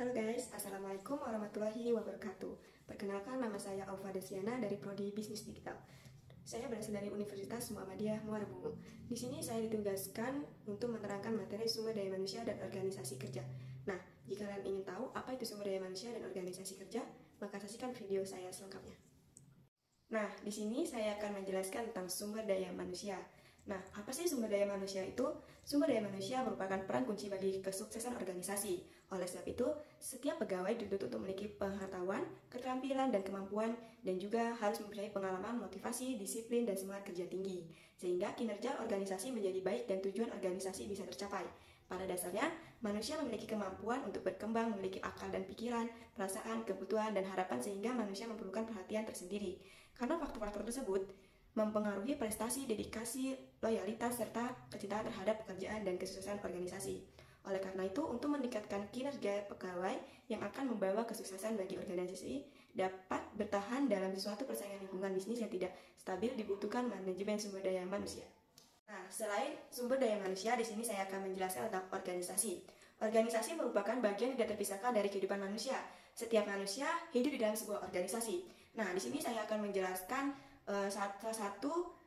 Halo guys, Assalamualaikum warahmatullahi wabarakatuh. Perkenalkan, nama saya Aufa Desiana dari Prodi Bisnis Digital. Saya berasal dari Universitas Muhammadiyah Muara Bungu. Di sini saya ditugaskan untuk menerangkan materi sumber daya manusia dan organisasi kerja. Nah, jika kalian ingin tahu apa itu sumber daya manusia dan organisasi kerja, maka saksikan video saya selengkapnya. Nah, di sini saya akan menjelaskan tentang sumber daya manusia. Nah, apa sih sumber daya manusia itu? Sumber daya manusia merupakan peran kunci bagi kesuksesan organisasi. Oleh sebab itu, setiap pegawai dituntut untuk memiliki pengetahuan, keterampilan, dan kemampuan, dan juga harus mempunyai pengalaman, motivasi, disiplin, dan semangat kerja tinggi, sehingga kinerja organisasi menjadi baik dan tujuan organisasi bisa tercapai. Pada dasarnya, manusia memiliki kemampuan untuk berkembang, memiliki akal dan pikiran, perasaan, kebutuhan, dan harapan sehingga manusia memerlukan perhatian tersendiri. Karena faktor-faktor tersebut mempengaruhi prestasi, dedikasi, loyalitas, serta kecintaan terhadap pekerjaan dan kesuksesan organisasi. Oleh karena itu, untuk meningkatkan kinerja pegawai yang akan membawa kesuksesan bagi organisasi dapat bertahan dalam suatu persaingan lingkungan bisnis yang tidak stabil, dibutuhkan manajemen sumber daya manusia. Nah, selain sumber daya manusia, di sini saya akan menjelaskan tentang organisasi. Organisasi merupakan bagian tidak terpisahkan dari kehidupan manusia. Setiap manusia hidup di dalam sebuah organisasi. Nah, di sini saya akan menjelaskan salah satu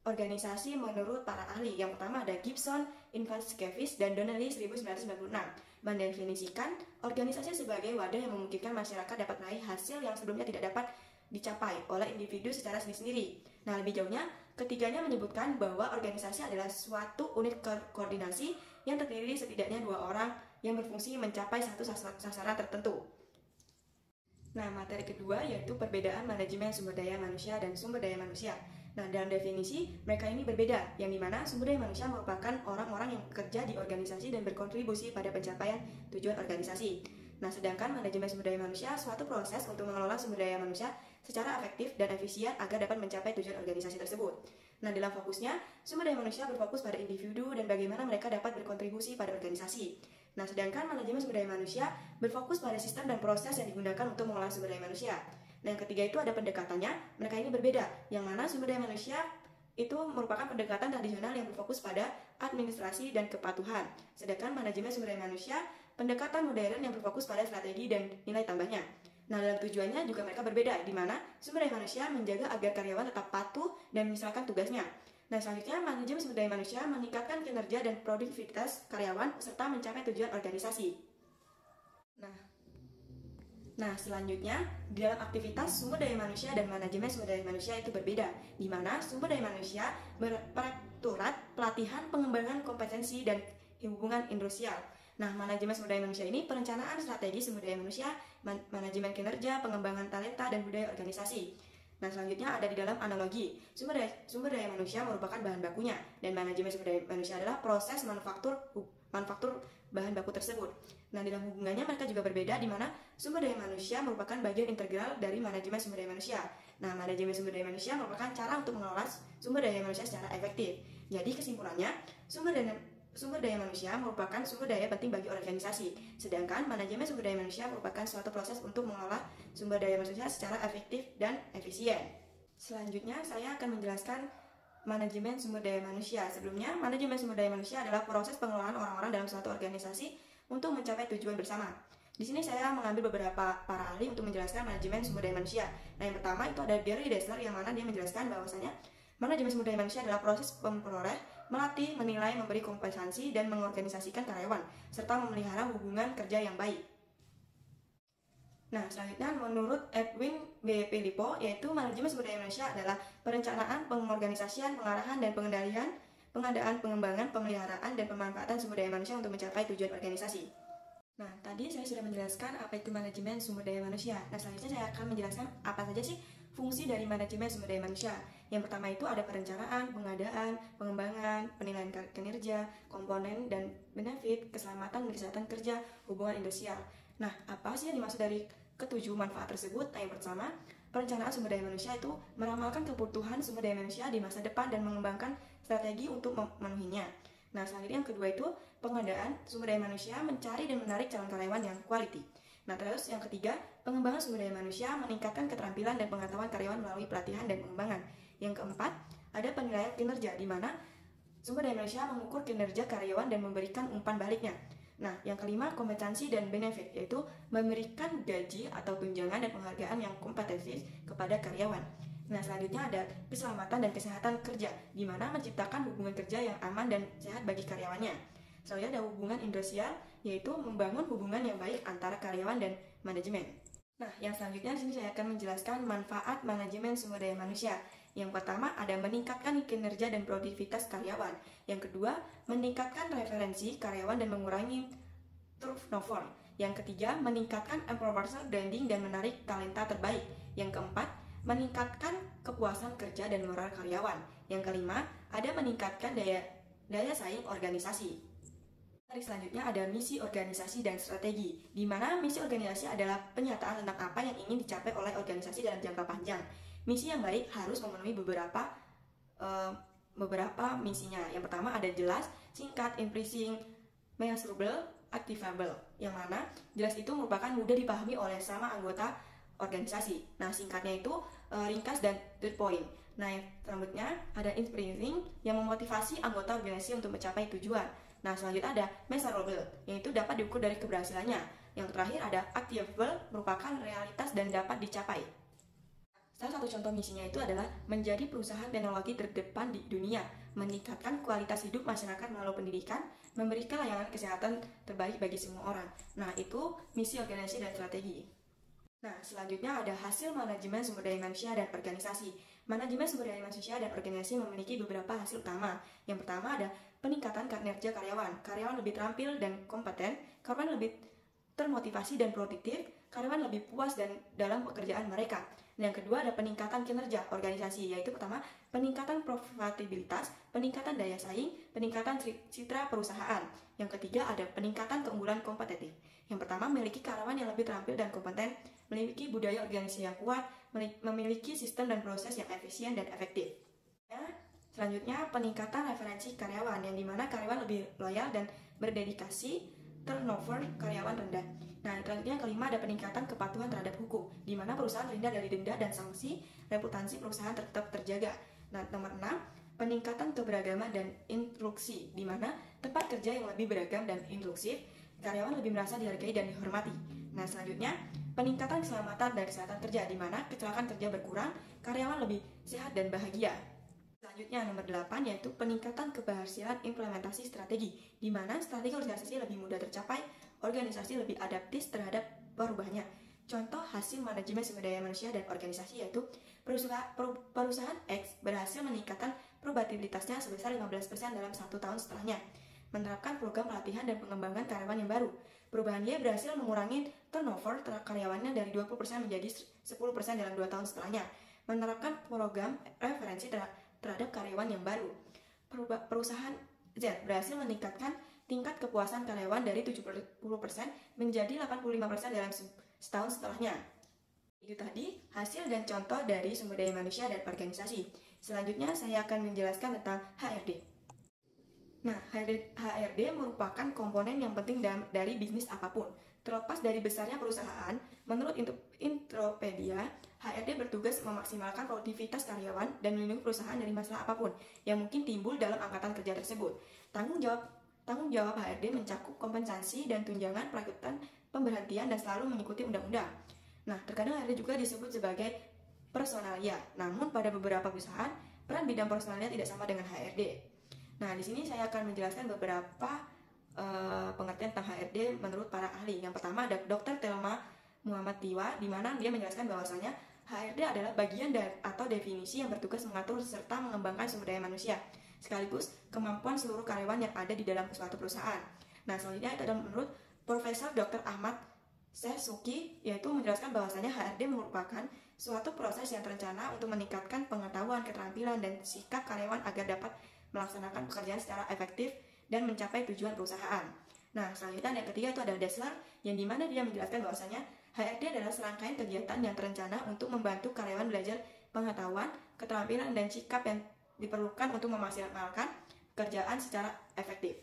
organisasi menurut para ahli. Yang pertama ada Gibson, Ivanckevics, dan Donnelly 1996 mendefinisikan organisasi sebagai wadah yang memungkinkan masyarakat dapat meraih hasil yang sebelumnya tidak dapat dicapai oleh individu secara sendiri-sendiri. Nah, lebih jauhnya, ketiganya menyebutkan bahwa organisasi adalah suatu unit koordinasi yang terdiri setidaknya 2 orang yang berfungsi mencapai satu sasaran tertentu. Nah, materi kedua yaitu perbedaan manajemen sumber daya manusia dan sumber daya manusia. Nah, dalam definisi, mereka ini berbeda, yang dimana sumber daya manusia merupakan orang-orang yang bekerja di organisasi dan berkontribusi pada pencapaian tujuan organisasi. Nah, sedangkan manajemen sumber daya manusia suatu proses untuk mengelola sumber daya manusia secara efektif dan efisien agar dapat mencapai tujuan organisasi tersebut. Nah, dalam fokusnya, sumber daya manusia berfokus pada individu dan bagaimana mereka dapat berkontribusi pada organisasi. Nah, sedangkan manajemen sumber daya manusia berfokus pada sistem dan proses yang digunakan untuk mengolah sumber daya manusia. Nah, yang ketiga itu ada pendekatannya, mereka ini berbeda, yang mana sumber daya manusia itu merupakan pendekatan tradisional yang berfokus pada administrasi dan kepatuhan. Sedangkan manajemen sumber daya manusia, pendekatan modern yang berfokus pada strategi dan nilai tambahnya. Nah, dalam tujuannya juga mereka berbeda, di mana sumber daya manusia menjaga agar karyawan tetap patuh dan menyesuaikan tugasnya. Nah, selanjutnya, manajemen sumber daya manusia meningkatkan kinerja dan produktivitas karyawan serta mencapai tujuan organisasi. Nah, selanjutnya, di dalam aktivitas sumber daya manusia dan manajemen sumber daya manusia itu berbeda, di mana sumber daya manusia berperektorat, pelatihan, pengembangan kompetensi, dan hubungan industrial. Nah, manajemen sumber daya manusia ini perencanaan strategi sumber daya manusia, manajemen kinerja, pengembangan talenta, dan budaya organisasi. Nah, selanjutnya ada di dalam analogi. Sumber daya manusia merupakan bahan bakunya, dan manajemen sumber daya manusia adalah proses manufaktur bahan baku tersebut. Nah, dalam hubungannya mereka juga berbeda, di mana sumber daya manusia merupakan bagian integral dari manajemen sumber daya manusia. Nah, manajemen sumber daya manusia merupakan cara untuk mengelola sumber daya manusia secara efektif. Jadi, kesimpulannya, sumber daya manusia merupakan sumber daya penting bagi organisasi, sedangkan manajemen sumber daya manusia merupakan suatu proses untuk mengelola sumber daya manusia secara efektif dan efisien. Selanjutnya, saya akan menjelaskan manajemen sumber daya manusia. Sebelumnya, manajemen sumber daya manusia adalah proses pengelolaan orang-orang dalam suatu organisasi untuk mencapai tujuan bersama. Di sini saya mengambil beberapa para ahli untuk menjelaskan manajemen sumber daya manusia. Nah, yang pertama itu ada Gary Dessler, yang mana dia menjelaskan bahwasanya manajemen sumber daya manusia adalah proses memperoleh, melatih, menilai, memberi kompensasi, dan mengorganisasikan karyawan, serta memelihara hubungan kerja yang baik. Nah, selanjutnya menurut Edwin B. Filippo, yaitu manajemen sumber daya manusia adalah perencanaan, pengorganisasian, pengarahan, dan pengendalian, pengadaan, pengembangan, pemeliharaan, dan pemanfaatan sumber daya manusia untuk mencapai tujuan organisasi. Nah, tadi saya sudah menjelaskan apa itu manajemen sumber daya manusia. Nah, selanjutnya saya akan menjelaskan apa saja sih fungsi dari manajemen sumber daya manusia. Yang pertama itu ada perencanaan, pengadaan, pengembangan, penilaian kinerja, komponen dan benefit, keselamatan dan kesehatan kerja, hubungan industrial. Nah, apa sih yang dimaksud dari ketujuh manfaat tersebut? Nah, yang pertama, perencanaan sumber daya manusia itu meramalkan kebutuhan sumber daya manusia di masa depan dan mengembangkan strategi untuk memenuhinya. Nah, selanjutnya yang kedua itu pengadaan sumber daya manusia mencari dan menarik calon karyawan yang quality. Nah, terus yang ketiga, pengembangan sumber daya manusia meningkatkan keterampilan dan pengetahuan karyawan melalui pelatihan dan pengembangan. Yang keempat, ada penilaian kinerja, di mana sumber daya manusia mengukur kinerja karyawan dan memberikan umpan baliknya. Nah, yang kelima, kompetensi dan benefit, yaitu memberikan gaji atau tunjangan dan penghargaan yang kompetitif kepada karyawan. Nah, selanjutnya ada keselamatan dan kesehatan kerja, di mana menciptakan hubungan kerja yang aman dan sehat bagi karyawannya. Selanjutnya ada hubungan industrial, yaitu membangun hubungan yang baik antara karyawan dan manajemen. Nah, yang selanjutnya di sini saya akan menjelaskan manfaat manajemen sumber daya manusia. Yang pertama ada meningkatkan kinerja dan produktivitas karyawan. Yang kedua, meningkatkan referensi karyawan dan mengurangi turnover. Yang ketiga, meningkatkan employer branding dan menarik talenta terbaik. Yang keempat, meningkatkan kepuasan kerja dan moral karyawan. Yang kelima, ada meningkatkan daya saing organisasi. Selanjutnya ada misi organisasi dan strategi, di mana misi organisasi adalah penyataan tentang apa yang ingin dicapai oleh organisasi dalam jangka panjang. Misi yang baik harus memenuhi beberapa misinya. Yang pertama ada jelas, singkat, imprising, measurable, activable. Yang mana jelas itu merupakan mudah dipahami oleh sama anggota organisasi. Nah, singkatnya itu ringkas dan to the point. Nah, yang selanjutnya ada inspiring, yang memotivasi anggota organisasi untuk mencapai tujuan. Nah, selanjutnya ada measurable, yaitu dapat diukur dari keberhasilannya. Yang terakhir ada activable, merupakan realitas dan dapat dicapai. Salah satu contoh misinya itu adalah menjadi perusahaan teknologi terdepan di dunia, meningkatkan kualitas hidup masyarakat melalui pendidikan, memberikan layanan kesehatan terbaik bagi semua orang. Nah, itu misi organisasi dan strategi. Nah, selanjutnya ada hasil manajemen sumber daya manusia dan organisasi. Manajemen sumber daya manusia dan organisasi memiliki beberapa hasil utama. Yang pertama ada peningkatan kinerja karyawan. Karyawan lebih terampil dan kompeten, karyawan lebih termotivasi dan produktif, karyawan lebih puas dalam pekerjaan mereka. Dan yang kedua ada peningkatan kinerja organisasi, yaitu pertama peningkatan profitabilitas, peningkatan daya saing, peningkatan citra perusahaan. Yang ketiga ada peningkatan keunggulan kompetitif. Yang pertama memiliki karyawan yang lebih terampil dan kompeten, memiliki budaya organisasi yang kuat, memiliki sistem dan proses yang efisien dan efektif. Selanjutnya peningkatan referensi karyawan, yang dimana karyawan lebih loyal dan berdedikasi, turnover karyawan rendah. Nah, selanjutnya yang kelima ada peningkatan kepatuhan terhadap hukum, di mana perusahaan terhindar dari denda dan sanksi, reputasi perusahaan tetap terjaga. Nah, nomor 6, peningkatan keberagaman dan inklusi, di mana tempat kerja yang lebih beragam dan inklusif, karyawan lebih merasa dihargai dan dihormati. Nah, selanjutnya peningkatan keselamatan dan kesehatan kerja, di mana kecelakaan kerja berkurang, karyawan lebih sehat dan bahagia. Selanjutnya nomor 8 yaitu peningkatan keberhasilan implementasi strategi, di mana strategi organisasi lebih mudah tercapai, organisasi lebih adaptif terhadap perubahannya. Contoh hasil manajemen sumber daya manusia dan organisasi yaitu perusahaan X berhasil meningkatkan probabilitasnya sebesar 15% dalam 1 tahun setelahnya, menerapkan program pelatihan dan pengembangan karyawan yang baru. Perubahan Y berhasil mengurangi turnover karyawannya dari 20% menjadi 10% dalam 2 tahun setelahnya, menerapkan program referensi terhadap karyawan yang baru. Perusahaan Z berhasil meningkatkan tingkat kepuasan karyawan dari 70% menjadi 85% dalam setahun setelahnya. Itu tadi hasil dan contoh dari sumber daya manusia dan organisasi. Selanjutnya saya akan menjelaskan tentang HRD. Nah, HRD merupakan komponen yang penting dari bisnis apapun. Terlepas dari besarnya perusahaan, menurut Intropedia, HRD bertugas memaksimalkan produktivitas karyawan dan melindungi perusahaan dari masalah apapun yang mungkin timbul dalam angkatan kerja tersebut. Tanggung jawab HRD mencakup kompensasi dan tunjangan, perakutan, pemberhentian, dan selalu mengikuti undang-undang. Nah, terkadang HRD juga disebut sebagai personalia. Namun pada beberapa perusahaan, peran bidang personalia tidak sama dengan HRD. Nah, di sini saya akan menjelaskan beberapa pengertian tentang HRD menurut para ahli. Yang pertama ada Dr. Thelma Muhammad Tiwa, di mana dia menjelaskan bahwasanya HRD adalah bagian atau definisi yang bertugas mengatur serta mengembangkan sumber daya manusia, sekaligus kemampuan seluruh karyawan yang ada di dalam suatu perusahaan. Nah, selanjutnya itu adalah menurut Profesor Dr. Ahmad Sesuki, yaitu menjelaskan bahwasanya HRD merupakan suatu proses yang terencana untuk meningkatkan pengetahuan, keterampilan, dan sikap karyawan agar dapat melaksanakan pekerjaan secara efektif dan mencapai tujuan perusahaan. Nah, selanjutnya yang ketiga itu ada Dessler, yang dimana dia menjelaskan bahwasanya HRD adalah serangkaian kegiatan yang terencana untuk membantu karyawan belajar pengetahuan, keterampilan, dan sikap yang diperlukan untuk memaksimalkan pekerjaan secara efektif.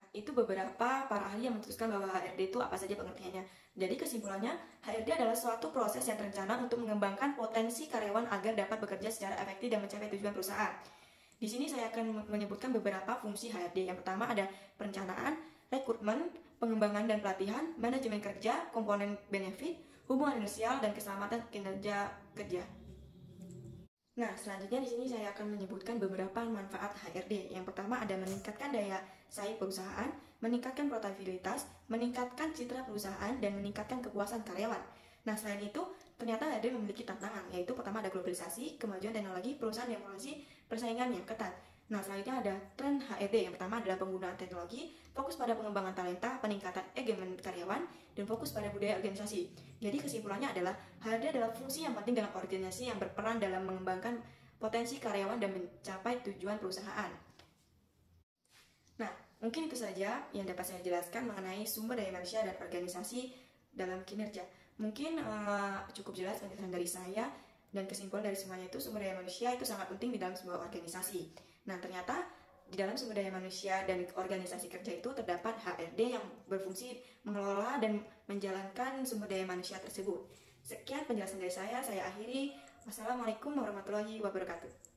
Nah, itu beberapa para ahli yang memutuskan bahwa HRD itu apa saja pengertiannya. Jadi kesimpulannya, HRD adalah suatu proses yang terencana untuk mengembangkan potensi karyawan agar dapat bekerja secara efektif dan mencapai tujuan perusahaan. Di sini saya akan menyebutkan beberapa fungsi HRD. Yang pertama ada perencanaan, rekrutmen, pengembangan dan pelatihan, manajemen kerja, komponen benefit, hubungan industrial, dan keselamatan kinerja kerja. Nah, selanjutnya di sini saya akan menyebutkan beberapa manfaat HRD. Yang pertama ada meningkatkan daya saing perusahaan, meningkatkan profitabilitas, meningkatkan citra perusahaan, dan meningkatkan kepuasan karyawan. Nah, selain itu, ternyata HRD memiliki tantangan, yaitu pertama ada globalisasi, kemajuan teknologi, perusahaan yang persaingan yang ketat. Nah, selanjutnya ada tren HRD. Yang pertama adalah penggunaan teknologi, fokus pada pengembangan talenta, peningkatan engagement karyawan, dan fokus pada budaya organisasi. Jadi kesimpulannya adalah HRD adalah fungsi yang penting dalam organisasi yang berperan dalam mengembangkan potensi karyawan dan mencapai tujuan perusahaan. Nah, mungkin itu saja yang dapat saya jelaskan mengenai sumber daya manusia dan organisasi dalam kinerja. Mungkin cukup jelas penjelasan dari saya, dan kesimpulan dari semuanya itu sumber daya manusia itu sangat penting di dalam sebuah organisasi. Nah, ternyata di dalam sumber daya manusia dan organisasi kerja itu terdapat HRD yang berfungsi mengelola dan menjalankan sumber daya manusia tersebut. Sekian penjelasan dari saya akhiri. Wassalamualaikum warahmatullahi wabarakatuh.